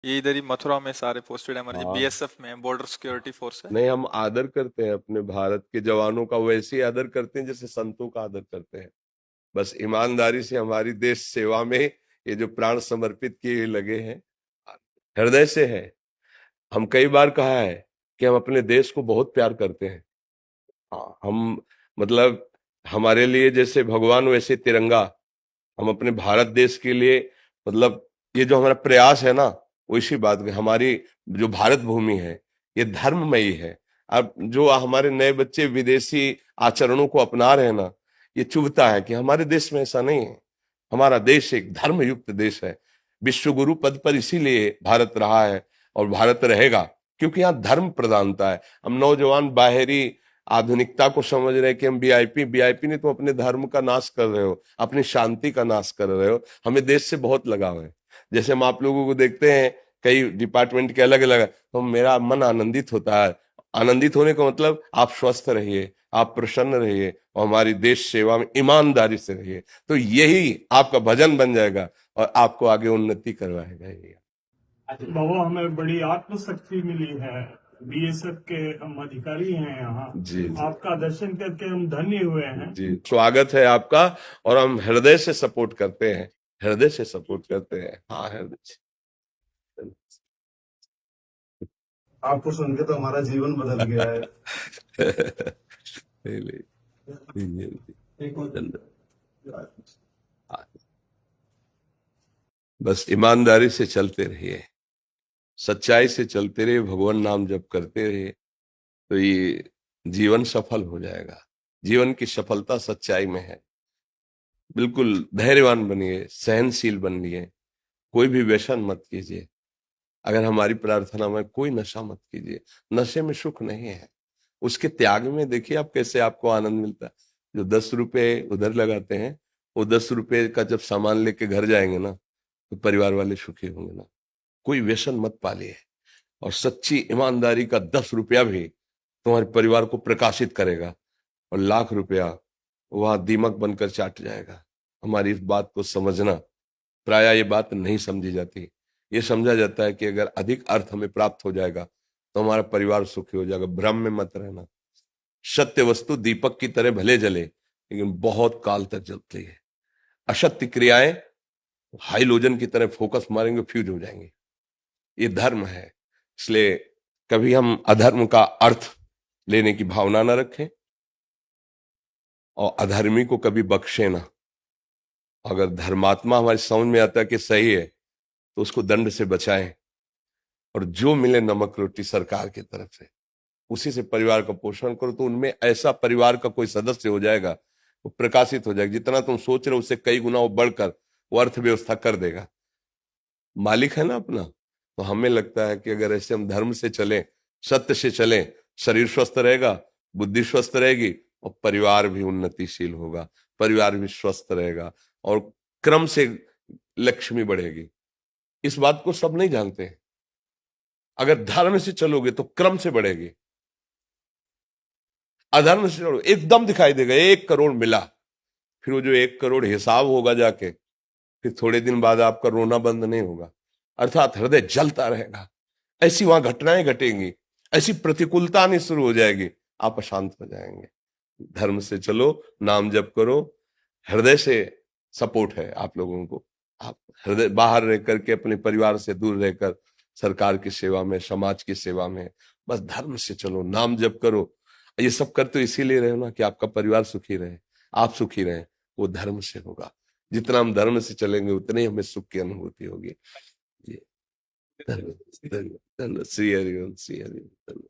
ये इधर ही मथुरा में सारे पोस्टेड है हमारे जी, हाँ। बीएसएफ में बॉर्डर सिक्योरिटी फोर्स है। नहीं, हम आदर करते हैं अपने भारत के जवानों का, वैसे ही आदर करते हैं जैसे संतों का आदर करते हैं। बस ईमानदारी से हमारी देश सेवा में ये जो प्राण समर्पित किए लगे हैं, हृदय से है। हम कई बार कहा है कि हम अपने देश को बहुत प्यार करते हैं। हाँ, हम मतलब हमारे लिए जैसे भगवान वैसे तिरंगा। हम अपने भारत देश के लिए मतलब ये जो हमारा प्रयास है ना, वो इसी बात के, हमारी जो भारत भूमि है ये धर्ममयी है। अब जो हमारे नए बच्चे विदेशी आचरणों को अपना रहे हैं ना, ये चुभता है कि हमारे देश में ऐसा नहीं है। हमारा देश एक धर्मयुक्त देश है। विश्व गुरु पद पर इसीलिए भारत रहा है और भारत रहेगा, क्योंकि यहाँ धर्म प्रधानता है। हम नौजवान बाहरी आधुनिकता को समझ रहे हैं कि हम वीआईपी वीआईपी नहीं, तो अपने धर्म का नाश कर रहे हो, अपनी शांति का नाश कर रहे हो। हमें देश से बहुत लगाव है। जैसे हम आप लोगों को देखते हैं, कई डिपार्टमेंट के अलग अलग, तो मेरा मन आनंदित होता है। आनंदित होने का मतलब आप स्वस्थ रहिए, आप प्रसन्न रहिए और हमारी देश सेवा में ईमानदारी से रहिए, तो यही आपका भजन बन जाएगा और आपको आगे उन्नति करवाएगा ये। बाबा, हमें बड़ी आत्मशक्ति मिली है। बीएसएफ के हम अधिकारी हैं यहाँ। जी जी आपका दर्शन करके हम धन्य हुए हैं। जी, स्वागत है आपका। और हम हृदय से सपोर्ट करते हैं, हृदय से सपोर्ट करते हैं। हाँ, हृदय से। आपको सुन के तो हमारा जीवन बदल गया है। नहीं, नहीं, बस ईमानदारी से चलते रहिए, सच्चाई से चलते रहिए, भगवान नाम जप करते रहिए, तो ये जीवन सफल हो जाएगा। जीवन की सफलता सच्चाई में है। बिल्कुल धैर्यवान बनिए, सहनशील बनिए, कोई भी व्यसन मत कीजिए। अगर हमारी प्रार्थना में कोई नशा मत कीजिए। नशे में सुख नहीं है, उसके त्याग में देखिए आप कैसे आपको आनंद मिलता है। जो 10 रुपए उधर लगाते हैं, वो 10 रुपए का जब सामान लेके घर जाएंगे ना, तो परिवार वाले सुखी होंगे ना। कोई व्यसन मत पालिए, और सच्ची ईमानदारी का 10 रुपया भी तुम्हारे परिवार को प्रकाशित करेगा, और लाख रुपया वहां दीमक बनकर चाट जाएगा। हमारी इस बात को समझना, प्राय ये बात नहीं समझी जाती। ये समझा जाता है कि अगर अधिक अर्थ हमें प्राप्त हो जाएगा तो हमारा परिवार सुखी हो जाएगा। भ्रम में मत रहना। सत्य वस्तु दीपक की तरह भले जले, लेकिन बहुत काल तक जलती है। असत्य क्रियाएं हाइलोजन की तरह फोकस मारेंगे, फ्यूज हो जाएंगे। ये धर्म है। इसलिए कभी हम अधर्म का अर्थ लेने की भावना न रखें, और अधर्मी को कभी बख्शे ना। अगर धर्मात्मा हमारी समझ में आता है कि सही है, तो उसको दंड से बचाएं, और जो मिले नमक रोटी सरकार की तरफ से, उसी से परिवार का पोषण करो। तो उनमें ऐसा परिवार का कोई सदस्य हो जाएगा, वो प्रकाशित हो जाएगा। जितना तुम सोच रहे हो उससे कई गुना वो बढ़कर वो अर्थव्यवस्था कर देगा। मालिक है ना अपना। तो हमें लगता है कि अगर ऐसे हम धर्म से चलें, सत्य से चलें, शरीर स्वस्थ रहेगा, बुद्धि स्वस्थ रहेगी, और परिवार भी उन्नतिशील होगा, परिवार भी स्वस्थ रहेगा, और क्रम से लक्ष्मी बढ़ेगी। इस बात को सब नहीं जानते हैं। अगर धर्म से चलोगे तो क्रम से बढ़ेगी। अधर्म से चलो एकदम दिखाई देगा 1 करोड़ मिला, फिर वो जो 1 करोड़ हिसाब होगा जाके, फिर थोड़े दिन बाद आपका रोना बंद नहीं होगा, अर्थात हृदय जलता रहेगा। ऐसी वहां घटनाएं घटेंगी, ऐसी प्रतिकूलता आनी शुरू हो जाएगी, आप अशांत हो जाएंगे। धर्म से चलो, नाम जप करो, हृदय से सपोर्ट है आप लोगों को। आप हृदय बाहर रह करके, अपने परिवार से दूर रहकर सरकार की सेवा में, समाज की सेवा में, बस धर्म से चलो, नाम जप करो। ये सब करते इसीलिए रहे हो ना, कि आपका परिवार सुखी रहे, आप सुखी रहे। वो धर्म से होगा। जितना हम धर्म से चलेंगे उतने ही हमें सुख की अनुभूति होगी। ये धन्यवाद, धन्यवाद, धन्यवाद। श्री हरिओम, श्री हरिओम।